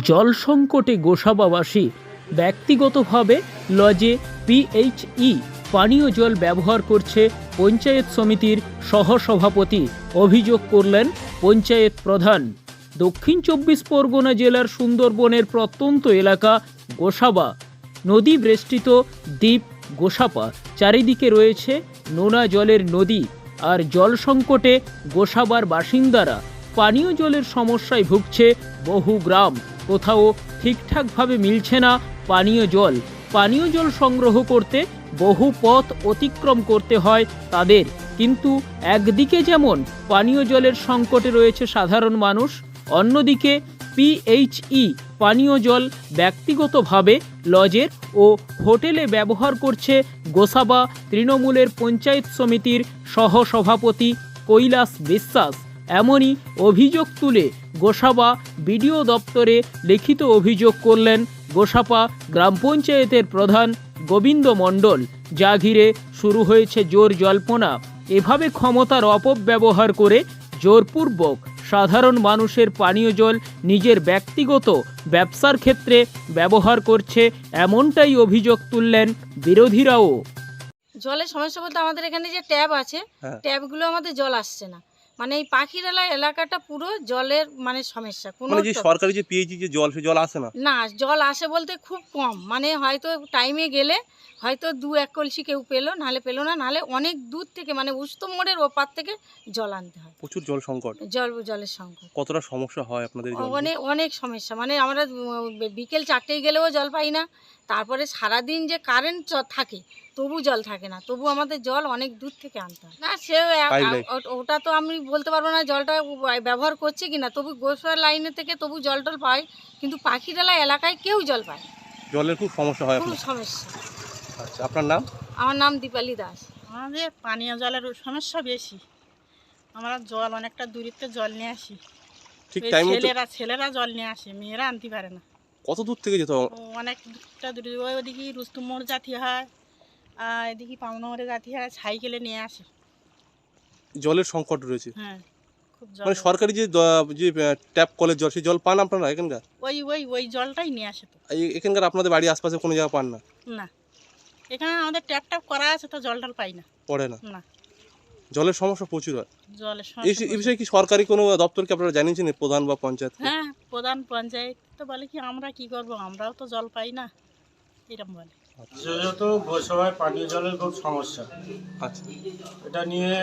জল সংকটে গোসাবাবাসী ব্যক্তিগতভাবে লজে পিএইচই পানীয় জল ব্যবহার করছে পঞ্চায়েত সমিতির সহসভাপতি। অভিযোগ করলেন পঞ্চায়েত প্রধান। দক্ষিণ ২৪ পরগনা জেলার সুন্দরবনের প্রত্যন্ত এলাকা গোসাবা, নদী বেষ্টিত দ্বীপ গোসাপা, চারিদিকে রয়েছে নোনা জলের নদী। আর জল সংকটে গোসাবার বাসিন্দারা পানীয় জলের সমস্যায় ভুগছে। বহু গ্রাম, কোথাও ঠিকঠাকভাবে মিলছে না পানীয় জল সংগ্রহ করতে বহু পথ অতিক্রম করতে হয় তাদের। কিন্তু একদিকে যেমন পানীয় জলের সংকটে রয়েছে সাধারণ মানুষ, অন্যদিকে পিএইচই পানীয় জল ব্যক্তিগতভাবে লজের ও হোটেলে ব্যবহার করছে গোসাবা তৃণমূলের পঞ্চায়েত সমিতির সহসভাপতি কৈলাস বিশ্বাস। এমনই অভিযোগ তুলে গোসাবা বিডিও দপ্তরে লিখিত অভিযোগ করলেন গোসাপা গ্রাম পঞ্চায়েতের প্রধান গোবিন্দ মণ্ডল। যা ঘিরে শুরু হয়েছে জোর জল্পনা। এভাবে ক্ষমতার অপব্যবহার করে জোরপূর্বক সাধারণ মানুষের পানীয় জল নিজের ব্যক্তিগত ব্যবসার ক্ষেত্রে ব্যবহার করছে, এমনটাই অভিযোগ তুললেন বিরোধীরাও। জলের সমস্যা বলতে আমাদের এখানে যে ট্যাপ আছে, ট্যাপগুলো আমাদের জল আসছে না। মানে এই পাখিরালা এলাকাটা পুরো জলের মানে সমস্যা। মানে যে সরকারি যে পিএইচই যে জল, সে জল আসে না? না, জল আসে বলতে খুব কম। মানে হয়তো টাইমে গেলে হয়তো ২-১ কলসি কেউ পেলো, নাহলে পেলো না, নাহলে অনেক দূর থেকে মানে উত্তম মোড়ের ওপার থেকে জল আনতে হয়। প্রচুর জল সংকট, জলের সংকট। কতটা সমস্যা হয় আপনাদের? অনেক সমস্যা। মানে আমরা বিকেল ৪টেয় গেলেও জল পাই না। তারপরে সারাদিন যে কারেন্ট থাকে তবু জল থাকে না, তবু আমাদের জল অনেক দূর থেকে আনতে হয়। না সে ওটা তো আমি বলতে পারবো না জলটা ব্যবহার করছে কিনা, তবু গোসাবার লাইনে থেকে তবু জল টল পায়, কিন্তু পাখিরালা এলাকায় কেউ জল পায়। জলের খুব সমস্যা হয়, খুব সমস্যা। আচ্ছা, আপনার নাম? আমার নাম দীপালি দাস। আমাদের পানীয় জলের সমস্যা বেশি। আমরা জল অনেকটা দূরিত্বে জল নিয়ে আসি, ঠিক টাইম ছেলেরা জল নিয়ে আসে, মেয়েরা আনতে পারে না। কত দূর থেকে যেতে হবে? অনেকটা দূর, ওইদিকে রুস্তুম মোড় জাতি হয়, আর এদিকে পাওনা মোড়ে জাতি হয়, সাইকেলে নিয়ে আসে। জলের সংকট রয়েছে। হ্যাঁ, খুব জল। মানে সরকারি যে ট্যাপ কলের জল, সেই জল পান আপনারা এখানকার? ওই জলটাই নিয়ে আসে। তো এখানকার আপনাদের বাড়ির আশপাশে কোনো জায়গা পান না? না, এখানে আমাদের ট্যাপ করা আছে, তো জল টল পাই না। পড়ে না? না, জলের সমস্যা প্রচুর হয়। জলের এই বিষয়ে কি সরকারি কোনো দপ্তরকে আপনারা জানিয়েছেন, প্রধান বা পঞ্চায়েত? হ্যাঁ, প্রধান পঞ্চায়েত তো বলে কি আমরা কি করব, আমরাও তো জল পাই না, এরকম বলে। বিশেষত গোসাবায় পানীয় জলের খুব সমস্যা। আচ্ছা, এটা নিয়ে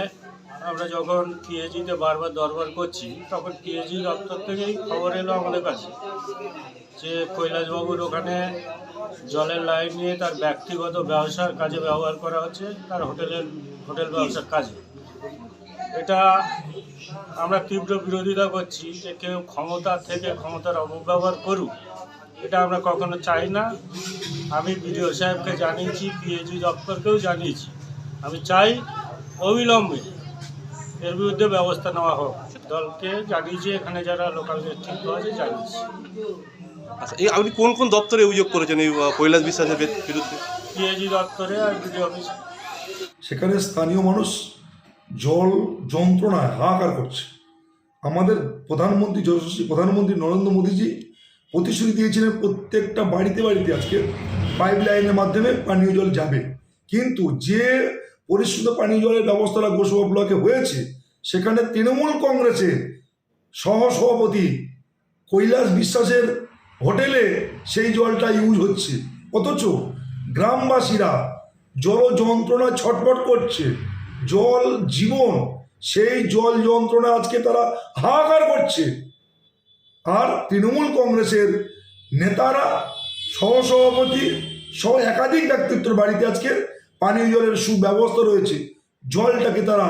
আমরা যখন পিএইচইতে বারবার দরবার করছি, তখন পিএইচই দপ্তর থেকেই খবর এলো আমাদের কাছে যে কৈলাসবাবুর ওখানে জলের লাইন নিয়ে তার ব্যক্তিগত ব্যবসার কাজে ব্যবহার করা হচ্ছে, তার হোটেল ব্যবসার কাজে। এটা আমরা তীব্র বিরোধিতা করছি যে কেউ ক্ষমতা থেকে ক্ষমতার অপব্যবহার করুক, এটা আমরা কখনো চাই না। আমি বিডিও সাহেবকে জানিয়েছি, পিএইচই দপ্তরকেও জানিয়েছি। আমি চাই অবিলম্বে এর বিরুদ্ধে ব্যবস্থা নেওয়া হোক। দলকে জানিয়েছি, এখানে যারা লোকাল নেতৃত্ব আছে জানিয়েছি। আচ্ছা, আপনি কোন কোন দপ্তরে অভিযোগ করেছেন এই কৈলাস বিশ্বাসের বিরুদ্ধে? পিএইচই দপ্তরে আর বিডিও অফিসে। সেখানে স্থানীয় মানুষ জল যন্ত্রণায় হাহাকার করছে। আমাদের প্রধানমন্ত্রী নরেন্দ্র মোদীজি প্রতিশ্রুতি দিয়েছিলেন প্রত্যেকটা বাড়িতে আজকে পাইপ লাইনের মাধ্যমে পানীয় জল যাবে, কিন্তু যে পরিশুদ্ধ পানীয় জলের ব্যবস্থাটা গোসাবা ব্লকে হয়েছে, সেখানে তৃণমূল কংগ্রেসের সহসভাপতি কৈলাস বিশ্বাসের হোটেলে সেই জলটা ইউজ হচ্ছে, অথচ গ্রামবাসীরা জল যন্ত্রণায় ছটফট করছে। জল জীবন, সেই জল যন্ত্রণা আজকে তারা হাহাকার করছে। আর তৃণমূল কংগ্রেসের নেতারা, সহসভাপতি সহ একাধিক ব্যক্তিত্বের বাড়িতে আজকে পানীয় জলের সুব্যবস্থা রয়েছে। জলটাকে তারা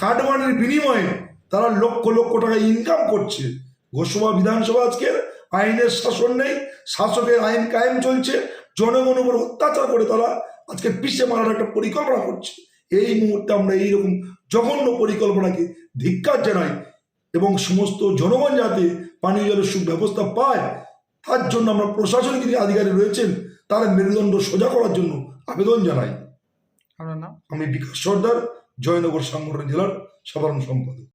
কাটমানির বিনিময়ে তারা লক্ষ লক্ষ টাকা ইনকাম করছে। গোসাবা বিধানসভা আজকের আইনের শাসন নেই, শাসকের আইন কায়েম চলছে, জনগণের উপর অত্যাচার করে তারা আজকে পিছিয়ে মারার একটা পরিকল্পনা করছে। এই মুহূর্তে আমরা এইরকম জঘন্য পরিকল্পনাকে ধিক্কার জানাই, এবং সমস্ত জনগণ যাতে পানীয় জলের সুব্যবস্থা পায়, তার জন্য আমরা প্রশাসনিক যিনি আধিকারিক রয়েছেন তার মেরুদণ্ড সোজা করার জন্য আবেদন জানাই। আমি বিকাশ সর্দার, জয়নগর সাংগঠনিক জেলার সাধারণ সম্পাদক।